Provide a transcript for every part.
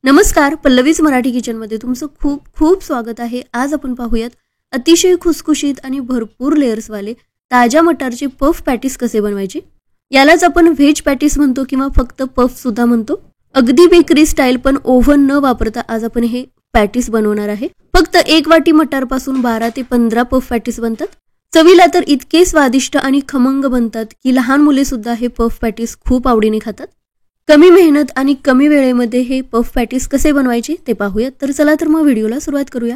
नमस्कार, पल्लवीज मराठी किचनमध्ये तुमचं खूप खूप स्वागत आहे। आज आपण पाहूयात अतिशय खुसखुशीत आणि भरपूर लेयर्सवाले ताज्या मटारचे पफ पॅटीस कसे बनवायचे। यालाच आपण व्हेज पॅटीस म्हणतो किंवा फक्त पफ सुद्धा म्हणतो। अगदी बेकरी स्टाईल पण ओव्हन न वापरता आज आपण हे पॅटीस बनवणार आहे। फक्त एक वाटी मटारपासून 12 ते 15 पफ पॅटीस बनतात। चवीला तर इतके स्वादिष्ट आणि खमंग बनतात की लहान मुले सुद्धा हे पफ पॅटीस खूप आवडीने खातात। कमी मेहनत आणि कमी वेळेमध्ये हे पफ पॅटीस कसे बनवायचे ते पाहूया। तर चला तर मग व्हिडिओला सुरुवात करूया।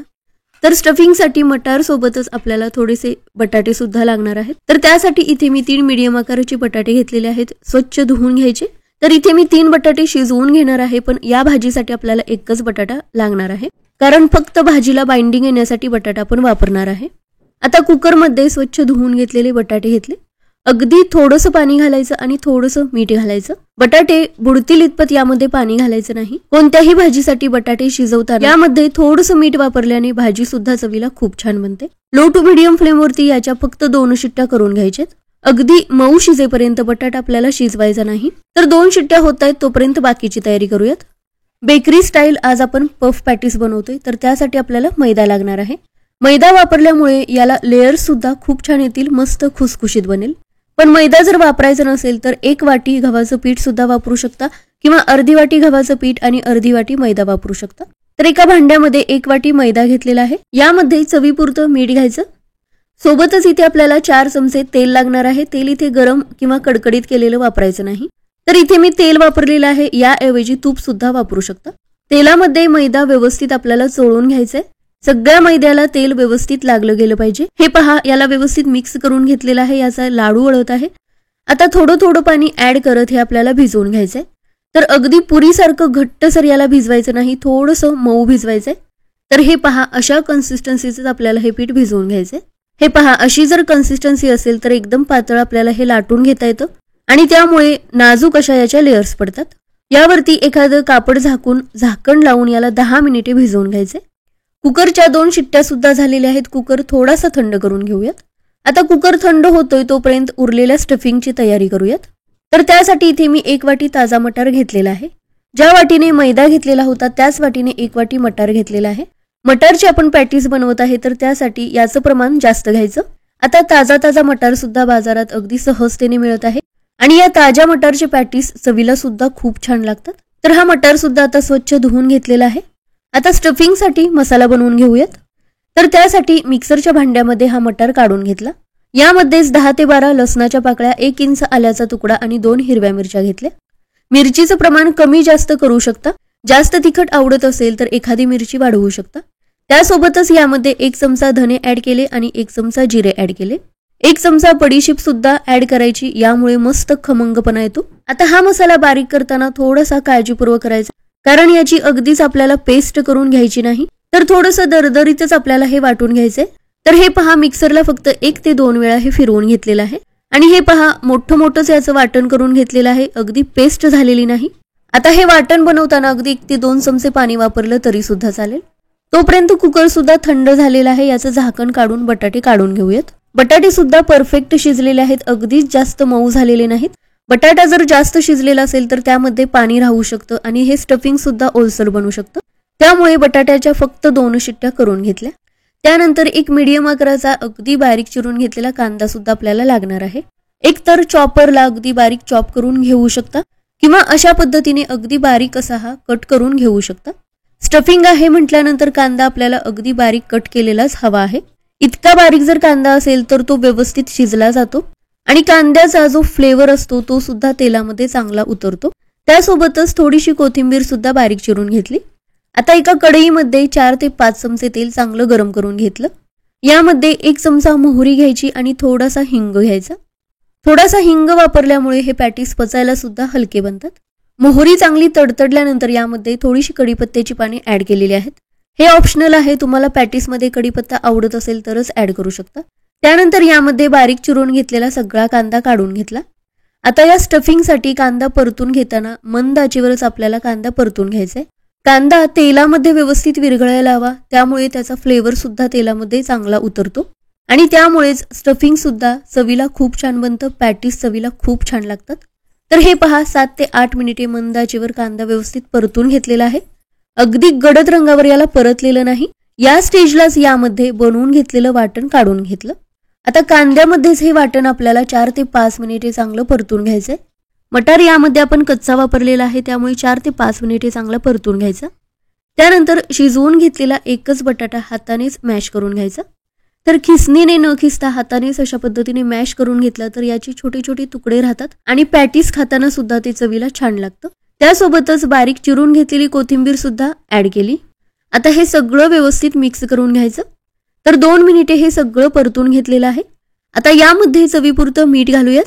तर स्टफिंगसाठी मटार सोबतच आपल्याला थोडेसे बटाटे सुद्धा लागणार आहेत। तर त्यासाठी इथे मी 3 मीडियम आकाराचे बटाटे घेतलेले आहेत, स्वच्छ धुवून घ्यायचे। तर इथे मी 3 बटाटे शिजवून घेणार आहे, पण या भाजीसाठी आपल्याला एकच बटाटा लागणार आहे, कारण फक्त भाजीला बाइंडिंग येण्यासाठी बटाटा आपण वापरणार आहे। आता कुकरमध्ये स्वच्छ धुवून घेतलेले बटाटे घेतले, अगदी थोडंसं पाणी घालायचं आणि थोडंसं मीठ घालायचं। बटाटे बुडतील इतपत यामध्ये पाणी घालायचं नाही। कोणत्याही भाजीसाठी बटाटे शिजवताना यामध्ये थोडंसं मीठ वापरल्याने भाजी सुद्धा चवीला खूप छान बनते। लो टू मीडियम फ्लेम वरती याच्या फक्त 2 शिट्ट्या करून घ्यायच्यात। अगदी मऊ शिजेपर्यंत बटाटा आपल्याला शिजवायचा नाही। तर 2 शिट्ट्या होत आहेत तोपर्यंत बाकीची तयारी करूयात। बेकरी स्टाईल आज आपण पफ पॅटीस बनवतोय, तर त्यासाठी आपल्याला मैदा लागणार आहे। मैदा वापरल्यामुळे याला लेयर्स सुद्धा खूप छान येतील, मस्त खुसखुशीत बनेल। पण मैदा जर वापरायचा नसेल तर 1 वाटी गव्हाचं पीठ सुद्धा वापरू शकता किंवा अर्धी वाटी गव्हाचं पीठ आणि अर्धी वाटी मैदा वापरू शकता। तर एका भांड्यामध्ये 1 वाटी मैदा घेतलेला आहे, यामध्ये चवीपुरतं मीठ घ्यायचं। सोबतच इथे आपल्याला 4 चमचे तेल लागणार आहे। तेल इथे गरम किंवा कडकडीत केलेलं वापरायचं नाही। तर इथे मी तेल वापरलेलं आहे, याऐवजी तूप सुद्धा वापरू शकता। तेलामध्ये मैदा व्यवस्थित आपल्याला चोळून घ्यायचंय। सगळ्या मैद्याला तेल व्यवस्थित लागलं गेलं पाहिजे। हे पहा, याला व्यवस्थित मिक्स करून घेतलेला आहे, याचा लाडू वळत आहे। आता थोडं थोडं पाणी ऍड करत हे आपल्याला भिजवून घ्यायचंय। तर अगदी पुरीसारखं घट्टसर याला भिजवायचं नाही, थोडंसं मऊ भिजवायचंय। तर हे पहा, अशा कन्सिस्टन्सीच आपल्याला हे पीठ भिजवून घ्यायचंय। हे पहा, अशी जर कन्सिस्टन्सी असेल तर एकदम पातळ आपल्याला हे लाटून घेता येतं आणि त्यामुळे नाजूक अशा याच्या लेयर्स पडतात। यावरती एखादं कापड झाकून झाकण लावून याला 10 मिनिटे भिजवून घ्यायचे। कुकरच्या 2 शिट्ट्या सुद्धा झालेल्या आहेत। कुकर थोडासा थंड करून घेऊयात। आता कुकर थंड होतोय तोपर्यंत उरलेल्या स्टफिंगची तयारी करूयात। तर त्यासाठी इथे मी 1 वाटी ताजा मटार घेतलेला आहे। ज्या वाटीने मैदा घेतलेला होता त्याच वाटीने 1 वाटी मटार घेतलेला आहे। मटारची आपण पॅटीस बनवत आहे, तर त्यासाठी याचं प्रमाण जास्त घ्यायचं। आता ताजा मटार सुद्धा बाजारात अगदी सहजतेने मिळत आहे आणि या ताज्या मटारचे पॅटीस चवीला सुद्धा खूप छान लागतात। तर हा मटार सुद्धा आता स्वच्छ धुवून घेतलेला आहे। आता स्टफिंगसाठी मसाला बनवून घेऊयात। तर त्यासाठी मिक्सरच्या भांड्यामध्ये हा मटार काढून घेतला। यामध्येच 10 ते 12 लसणाच्या पाकळ्या, 1 इंच आल्याचा तुकडा आणि 2 हिरव्या मिरच्या घेतल्या। मिरचीचं प्रमाण कमी जास्त करू शकता, जास्त तिखट आवडत असेल तर एखादी मिरची वाढवू शकता। त्यासोबतच यामध्ये 1 चमचा धने ऍड केले आणि 1 चमचा जिरे ऍड केले। 1 चमचा बडीशेप सुद्धा ऍड करायची, यामुळे मस्त खमंगपणा येतो। आता हा मसाला बारीक करताना थोडासा काळजीपूर्वक करायचा, कारण याची अगदीच आपल्याला पेस्ट करून घ्यायची नाही, तर थोडंसं दरदरीतच आपल्याला हे वाटून घ्यायचंय। तर हे पहा, मिक्सरला फक्त 1 ते 2 वेळा हे फिरवून घेतलेलं आहे आणि हे पहा, मोठंच याचं वाटण करून घेतलेलं आहे, अगदी पेस्ट झालेली नाही। आता हे वाटण बनवताना अगदी 1 ते 2 चमचे पाणी वापरलं तरी सुद्धा चालेल। तोपर्यंत कुकर सुद्धा थंड झालेला आहे, याचं झाकण काढून बटाटे काढून घेऊयात। बटाटे सुद्धा परफेक्ट शिजलेले आहेत, अगदीच जास्त मऊ झालेले नाहीत। बटाटा जर जास्त शिजलेला असेल तर त्यामध्ये पाणी राहू शकतं आणि हे स्टफिंग सुद्धा ओलसर बनू शकतं। त्यामुळे बटाट्याच्या फक्त 2 शिट्ट्या करून घेतल्या। त्यानंतर एक मीडियम आकाराचा अगदी बारीक चिरून घेतलेला कांदा सुद्धा आपल्याला लागणार आहे। एक तर चॉपरला अगदी बारीक चॉप करून घेऊ शकता किंवा अशा पद्धतीने अगदी बारीक असा हा कट करून घेऊ शकता। स्टफिंग आहे म्हटल्यानंतर कांदा आपल्याला अगदी बारीक कट केलेलाच हवा आहे। इतका बारीक जर कांदा असेल तर तो व्यवस्थित शिजला जातो आणि कांद्याचा जो फ्लेवर असतो तो सुद्धा तेलामध्ये चांगला उतरतो। त्यासोबतच थोडीशी कोथिंबीर सुद्धा बारीक चिरून घेतली। आता एका कढईमध्ये 4 ते 5 चमचे तेल चांगलं गरम करून घेतलं। यामध्ये 1 चमचा मोहरी घ्यायची आणि थोडासा हिंग घ्यायचा। थोडासा हिंग वापरल्यामुळे हे पॅटीस पचायला सुद्धा हलके बनतात। मोहरी चांगली तडतडल्यानंतर यामध्ये थोडीशी कढीपत्त्याची पाने ऍड केलेली आहेत। हे ऑप्शनल आहे, तुम्हाला पॅटीसमध्ये कढीपत्ता आवडत असेल तरच ऍड करू शकता। त्यानंतर यामध्ये बारीक चिरून घेतलेला सगळा कांदा काढून घेतला। आता या स्टफिंगसाठी कांदा परतून घेताना मंद आचेवरच आपल्याला कांदा परतून घ्यायचा आहे। कांदा तेलामध्ये व्यवस्थित विरघळायला हवा, त्यामुळे त्याचा फ्लेवर सुद्धा तेलामध्ये चांगला उतरतो आणि त्यामुळेच स्टफिंग सुद्धा चवीला खूप छान बनतं, पॅटीस चवीला खूप छान लागतात। तर हे पहा 7 ते 8 मिनिटे मंद आचेवर कांदा व्यवस्थित परतून घेतलेला आहे। अगदी गडद रंगावर याला परतलेलं नाही. या स्टेजलाच यामध्ये बनवून घेतलेलं वाटण काढून घेतलं. आता कांद्यामध्येच हे वाटण आपल्याला 4 ते 5 मिनिटे चांगलं परतून घ्यायचंय. मटार यामध्ये आपण कच्चा वापरलेला आहे, त्यामुळे 4 ते 5 मिनिटे चांगला परतून घ्यायचा. त्यानंतर शिजवून घेतलेला एकच बटाटा हातानेच मॅश करून घ्यायचा. तर खिसणीने न खिसता हातानेच अशा पद्धतीने मॅश करून घेतला तर याची छोटे छोटे तुकडे राहतात आणि पॅटीस खाताना सुद्धा ते चवीला छान लागतं. त्यासोबतच बारीक चिरून घेतलेली कोथिंबीर सुद्धा ऍड केली. आता हे सगळं व्यवस्थित मिक्स करून घ्यायचं. तर 2 मिनिटे हे सगळं परतून घेतलेलं आहे. आता यामध्ये चवीपुरतं मीठ घालूयात.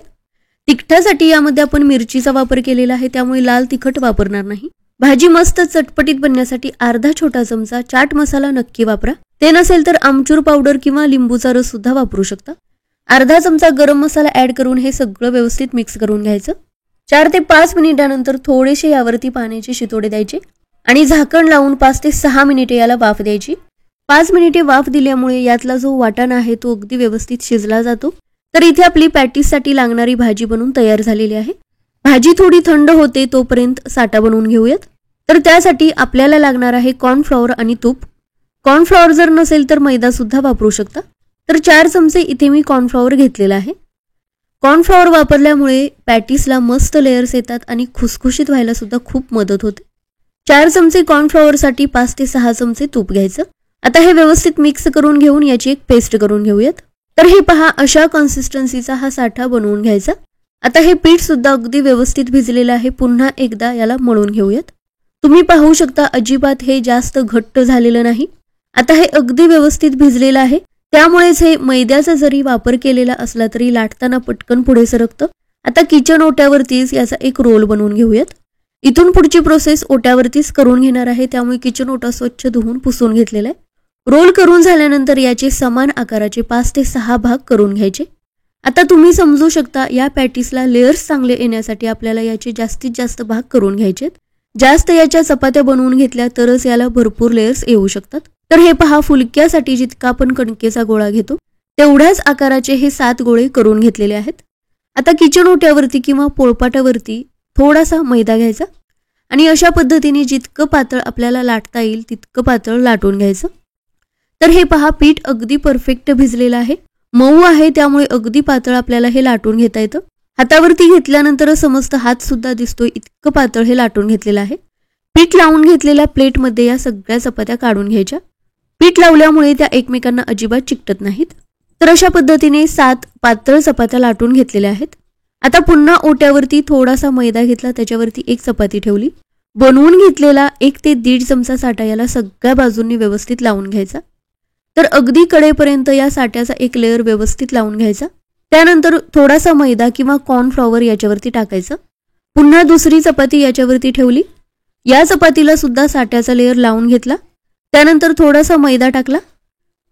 तिखटासाठी यामध्ये आपण मिरचीचा वापर केलेला आहे, त्यामुळे लाल तिखट वापरणार नाही. भाजी मस्त चटपटीत बनण्यासाठी अर्धा छोटा चमचा चाट मसाला नक्की वापरा. ते नसेल तर आमचूर पावडर किंवा लिंबूचा रस सुद्धा वापरू शकता. अर्धा चमचा गरम मसाला ऍड करून हे सगळं व्यवस्थित मिक्स करून घ्यायचं. 4 ते 5 मिनिटानंतर थोडेसे यावरती पाण्याचे शितोडे द्यायचे आणि झाकण लावून 5 ते 6 मिनिटे याला वाफ द्यायची. 5 मिनिटे वाफ दिल्यामुळे यातला जो वाटाणा आहे तो अगदी व्यवस्थित शिजला जातो. तर इथे आपली पॅटीससाठी लागणारी भाजी बनवून तयार झालेली आहे. भाजी थोडी थंड होते तोपर्यंत साठा बनवून घेऊयात. तर त्यासाठी आपल्याला लागणार आहे कॉर्नफ्लॉवर आणि तूप. कॉर्नफ्लॉवर जर नसेल तर मैदा सुद्धा वापरू शकता. तर 4 चमचे इथे मी कॉर्नफ्लॉवर घेतलेला आहे. कॉर्नफ्लॉवर वापरल्यामुळे पॅटीसला मस्त लेयर्स येतात आणि खुसखुशीत व्हायला सुद्धा खूप मदत होते. 4 चमचे कॉर्नफ्लॉवरसाठी 5 ते 6 चमचे तूप घ्यायचं. आता हे व्यवस्थित मिक्स करून घेऊन याची एक पेस्ट करून घेऊयात. तर हे पहा, अशा कन्सिस्टन्सीचा हा साठा बनवून घ्यायचा. आता हे पीठ सुद्धा अगदी व्यवस्थित भिजलेलं आहे. पुन्हा एकदा याला मळून घेऊयात. तुम्ही पाहू शकता अजिबात हे जास्त घट्ट झालेलं नाही. आता हे अगदी व्यवस्थित भिजलेलं आहे, त्यामुळेच हे मैद्याचा जरी वापर केलेला असला तरी लाटताना पटकन पुढे सरकतं. आता किचन ओट्यावरतीच याचा एक रोल बनवून घेऊयात. इथून पुढची प्रोसेस ओट्यावरतीच करून घेणार आहे, त्यामुळे किचन ओटा स्वच्छ धुवून पुसून घेतलेला आहे. रोल करून झाल्यानंतर याचे समान आकाराचे 5 ते 6 भाग करून घ्यायचे. आता तुम्ही समजू शकता या पॅटीसला लेयर्स चांगले येण्यासाठी आपल्याला याचे जास्तीत जास्त भाग करून घ्यायचे. जास्त याच्या चपात्या बनवून घेतल्या तरच याला भरपूर लेयर्स येऊ शकतात. तर हे पहा, फुलक्यासाठी जितका आपण कणकेचा गोळा घेतो तेवढ्याच आकाराचे हे 7 गोळे करून घेतलेले आहेत. आता किचन ओट्यावरती किंवा पोळपाटावरती थोडासा मैदा घ्यायचा आणि अशा पद्धतीने जितकं पातळ आपल्याला लाटता येईल तितकं पातळ लाटून घ्यायचं. तर हे पहा, पीठ अगदी परफेक्ट भिजलेलं आहे. मऊ आहे, त्यामुळे अगदी पातळ आपल्याला हे लाटून घेता येतं. हातावरती घेतल्यानंतर समस्त हात सुद्धा दिसतोय इतकं पातळ हे लाटून घेतलेलं आहे. पीठ लावून घेतलेल्या प्लेटमध्ये या सगळ्या चपात्या काढून घ्यायच्या. पीठ लावल्यामुळे त्या एकमेकांना अजिबात चिकटत नाहीत. तर अशा पद्धतीने 7 पातळ चपात्या लाटून घेतलेल्या आहेत. आता पुन्हा ओट्यावरती थोडासा मैदा घेतला, त्याच्यावरती एक चपाती ठेवली. बनवून घेतलेला 1 ते 1.5 चमचा साठा याला सगळ्या बाजूंनी व्यवस्थित लावून घ्यायचा. तर अगदी कडेपर्यंत या साठ्याचा एक लेअर व्यवस्थित लावून घ्यायचा. त्यानंतर थोडासा मैदा किंवा कॉर्नफ्लॉवर याच्यावरती टाकायचं. पुन्हा दुसरी चपाती याच्यावरती ठेवली. या चपातीला सुद्धा साठ्याचा लेअर लावून घेतला. त्यानंतर थोडासा मैदा टाकला.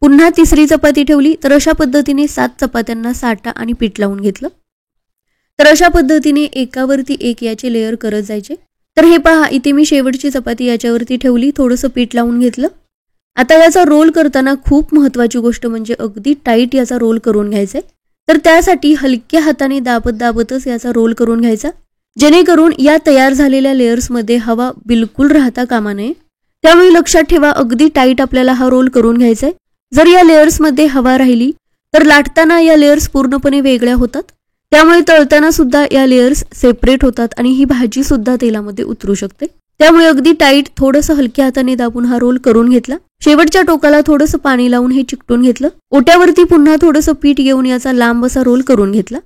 पुन्हा तिसरी चपाती ठेवली. तर अशा पद्धतीने 7 चपात्यांना साठा आणि पीठ लावून घेतलं. तर अशा पद्धतीने एकावरती एक याचे लेअर करत जायचे. तर हे पहा, इथे मी शेवटची चपाती याच्यावरती ठेवली, थोडंसं पीठ लावून घेतलं. आता याचा रोल करताना खूप महत्त्वाची गोष्ट म्हणजे अगदी टाईट याचा रोल करून घ्यायचा आहे. तर त्यासाठी हलक्या हाताने दाबतच याचा रोल करून घ्यायचा, जेणेकरून या तयार झालेल्या लेयर्समध्ये हवा बिलकुल राहता कामा नये. त्यामुळे लक्षात ठेवा, अगदी टाईट आपल्याला हा रोल करून घ्यायचा आहे. जर या लेयर्समध्ये हवा राहिली तर लाटताना या लेयर्स पूर्णपणे वेगळ्या होतात. त्यामुळे तळताना सुद्धा या लेयर्स सेपरेट होतात आणि ही भाजी सुद्धा तेलामध्ये उतरू शकते. त्यामुळे अगदी टाईट थोडंसं हलक्या हाताने दाबून हा रोल करून घेतला. शेवटच्या टोकाला थोडंसं पाणी लावून हे चिकटून घेतलं. ओट्यावरती पुन्हा थोडंसं पीठ घेऊन याचा लांब असा रोल करून घेतला.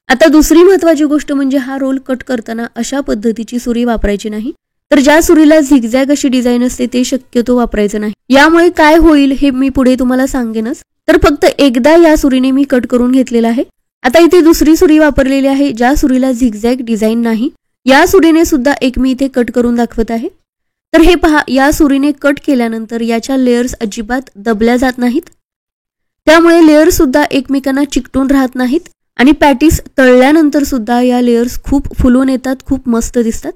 आता दुसरी महत्त्वाची गोष्ट म्हणजे हा रोल कट करताना अशा पद्धतीची सुरी वापरायची नाही. तर ज्या सुरीला झिगझॅग अशी डिझाईन असते ते शक्यतो वापरायचं नाही. यामुळे काय होईल हे मी पुढे तुम्हाला सांगेनच. तर फक्त एकदा या सुरीने मी कट करून घेतलेला आहे. आता इथे दुसरी सुरी वापरलेली आहे ज्या सुरीला झिगझॅग डिझाईन नाही. या सुरीने सुद्धा एक मी इथे कट करून दाखवत आहे. तर हे पहा, या सुरीने कट केल्यानंतर याच्या लेयर्स अजिबात दबल्या जात नाहीत. त्यामुळे लेयर सुद्धा एकमेकांना चिकटून राहत नाहीत आणि पॅटीस तळल्यानंतर सुद्धा या लेयर्स खूप फुलून येतात, खूप मस्त दिसतात.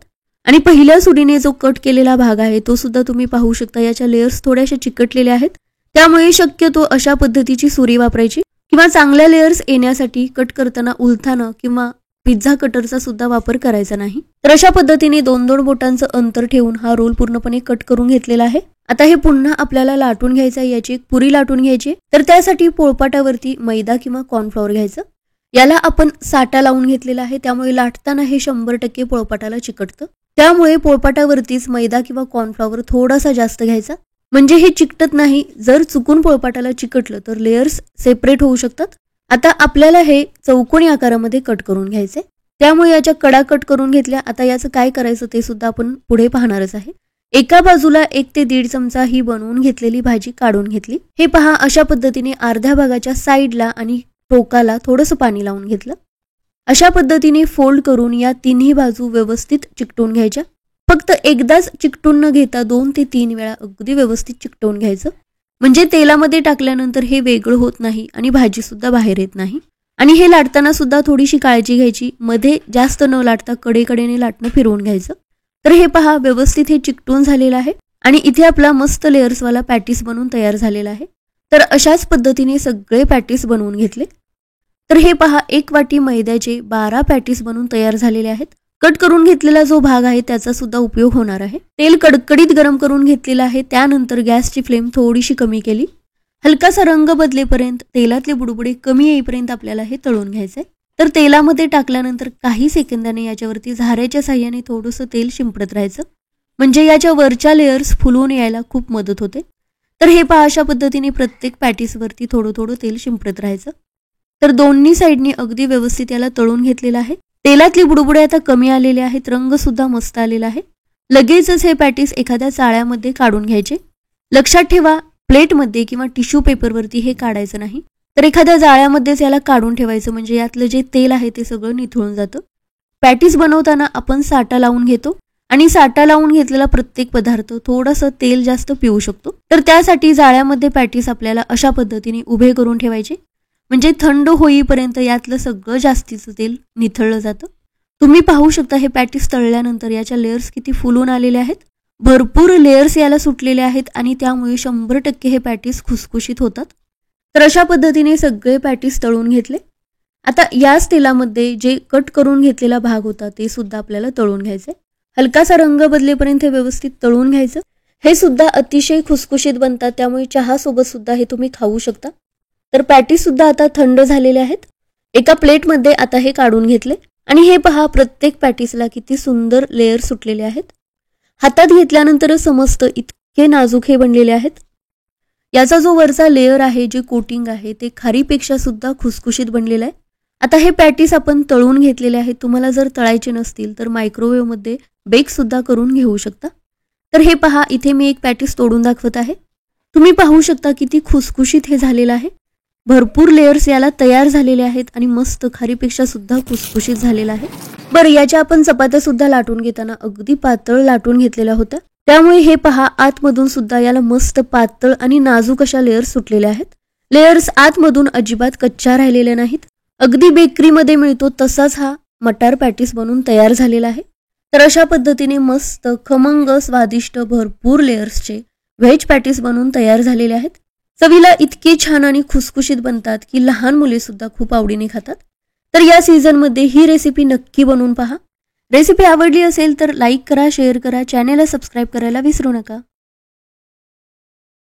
आणि पहिल्या सुरीने जो कट केलेला भाग आहे तो सुद्धा तुम्ही पाहू शकता, याच्या लेयर्स थोड्याशा चिकटलेल्या आहेत. त्यामुळे शक्यतो अशा पद्धतीची सुरी वापरायची किंवा चांगल्या लेयर्स येण्यासाठी कट करताना उलथानं किंवा पिझ्झा कटरचा सुद्धा वापर करायचा नाही. तर अशा पद्धतीने 2-2 बोटांचं अंतर ठेवून हा रोल पूर्णपणे कट करून घेतलेला आहे. आता हे पुन्हा आपल्याला लाटून घ्यायचं आहे. याची एक पुरी लाटून घ्यायची. तर त्यासाठी पोळपाटावरती मैदा किंवा कॉर्नफ्लॉवर घ्यायचं. याला आपण साठा लावून घेतलेला आहे, त्यामुळे लाटताना हे 100% पोळपाटाला चिकटतं. त्यामुळे पोळपाटावरतीच मैदा किंवा कॉर्नफ्लॉवर थोडासा जास्त घ्यायचा, म्हणजे हे चिकटत नाही. जर चुकून पोळपाटाला चिकटलं तर लेयर्स सेपरेट होऊ शकतात. आता आपल्याला हे चौकोनी आकारामध्ये कट करून घ्यायचे, त्यामुळे याच्या कडा कट करून घेतल्या. आता याचं काय करायचं ते सुद्धा आपण पुढे पाहणारच आहे. एका बाजूला 1 ते 1.5 चमचा ही बनवून घेतलेली भाजी काढून घेतली. हे पहा, अशा पद्धतीने अर्ध्या भागाच्या साईडला आणि टोकाला थोडंसं पाणी लावून घेतलं. अशा पद्धतीने फोल्ड करून या तिन्ही बाजू व्यवस्थित चिकटवून घ्यायच्या. फक्त एकदाच चिकटून न घेता 2 ते 3 वेळा अगदी व्यवस्थित चिकटवून घ्यायचं, म्हणजे तेलामध्ये टाकल्यानंतर हे वेगळं होत नाही आणि भाजी सुद्धा बाहेर येत नाही. आणि हे लाटताना सुद्धा थोडीशी काळजी घ्यायची, मध्ये जास्त न लाटता कडेकडेने लाटणं फिरवून घ्यायचं. तर हे पहा, व्यवस्थित हे चिकटून झालेलं आहे आणि इथे आपला मस्त लेयर्सवाला पॅटीस बनवून तयार झालेला आहे. तर अशाच पद्धतीने सगळे पॅटीस बनवून घेतले. तर हे पहा, 1 वाटी मैद्याचे 12 पॅटीस बनवून तयार झालेले आहेत. कट करून घेतलेला जो भाग आहे त्याचा सुद्धा उपयोग होणार आहे. तेल कडकडीत गरम करून घेतलेलं आहे. त्यानंतर गॅसची फ्लेम थोडीशी कमी केली. हलकासा रंग बदलेपर्यंत, तेलातले बुडबुडे कमी येईपर्यंत आपल्याला हे तळून घ्यायचंय. तर तेलामध्ये टाकल्यानंतर काही सेकंदाने याच्यावरती झाऱ्याच्या साह्याने थोडंसं तेल शिंपडत राहायचं, म्हणजे याच्या वरच्या लेयर्स फुलून यायला खूप मदत होते. तर हे पहा, अशा पद्धतीने प्रत्येक पॅटीसवरती थोडं थोडं तेल शिंपडत राहायचं. तर दोन्ही साईडनी अगदी व्यवस्थित याला तळून घेतलेलं आहे. तेलातली बुडबुडे आता कमी आलेले आहेत, रंग सुद्धा मस्त आलेला आहे. लगेचच हे पॅटीस एखाद्या चाळ्यामध्ये काढून घ्यायचे. लक्षात ठेवा, प्लेटमध्ये किंवा टिश्यू पेपरवरती हे काढायचं नाही, तर एखाद्या जाळ्यामध्येच याला काढून ठेवायचं, म्हणजे यातलं जे तेल आहे ते सगळं निथळून जातं. पॅटीस बनवताना आपण साठा लावून घेतो आणि साठा लावून घेतलेला प्रत्येक पदार्थ थोडंसं तेल जास्त पिऊ शकतो. तर त्यासाठी जाळ्यामध्ये पॅटीस आपल्याला अशा पद्धतीने उभे करून ठेवायचे, म्हणजे थंड होईपर्यंत यातलं सगळं जास्तीचं तेल निथळलं जातं. तुम्ही पाहू शकता, हे पॅटीस तळल्यानंतर याच्या लेयर्स किती फुलून आलेले आहेत. भरपूर लेयर्स याला सुटलेले आहेत आणि त्यामुळे 100% हे पॅटीस खुसखुशीत होतात. तर अशा पद्धतीने सगळे पॅटीस तळून घेतले. आता याच तेलामध्ये जे कट करून घेतलेला भाग होता ते सुद्धा आपल्याला तळून घ्यायचे. हलकासा रंग बदलेपर्यंत हे व्यवस्थित तळून घ्यायचं. हे सुद्धा अतिशय खुसखुशीत बनतात, त्यामुळे चहा सोबत सुद्धा हे तुम्ही खाऊ शकता. तर पॅटीस सुद्धा आता थंड झालेले आहेत. एका प्लेटमध्ये आता हे काढून घेतले आणि हे पहा, प्रत्येक पॅटीसला किती सुंदर लेयर सुटलेले आहेत. हातात घेतल्यानंतर समजतं इतके नाजूक हे बनलेले आहेत. याचा जो वरचा लेयर आहे, जे कोटिंग आहे, ते खारीपेक्षा सुद्धा खुसखुशीत बनलेलं आहे. आता हे पॅटीस आपण तळून घेतलेले आहेत. तुम्हाला जर तळायचे नसतील तर मायक्रोवेव्हमध्ये बेक सुद्धा करून घेऊ शकता. तर हे पहा, इथे मी एक पॅटीस तोडून दाखवत आहे. तुम्ही पाहू शकता किती खुसखुशीत हे झालेलं आहे. भरपूर लेयर्स याला तयार झालेले आहेत आणि मस्त खारीपेक्षा सुद्धा खुसखुशीत झालेला आहे. बरं, याच्या आपण चपात्या सुद्धा लाटून घेताना अगदी पातळ लाटून घेतलेल्या होत्या, त्यामुळे हे पहा, आतमधून सुद्धा याला मस्त पातळ आणि नाजूक अशा लेयर्स सुटलेल्या आहेत. लेयर्स आतमधून अजिबात कच्च्या राहिलेल्या नाहीत. अगदी बेकरीमध्ये मिळतो तसाच हा मटार पॅटीस बनून तयार झालेला आहे. तर अशा पद्धतीने मस्त खमंग स्वादिष्ट भरपूर लेयर्सचे व्हेज पॅटीस बनवून तयार झालेले आहेत. चवीला इतके छान आणि खुसखुशीत बनतात की लहान मुले सुद्धा खूप आवडीने खातात. तर या सीझनमध्ये ही रेसिपी नक्की बनवून पहा. रेसिपी आवडली असेल तर लाईक करा, शेअर करा, चॅनेलला सबस्क्राईब करायला विसरू नका.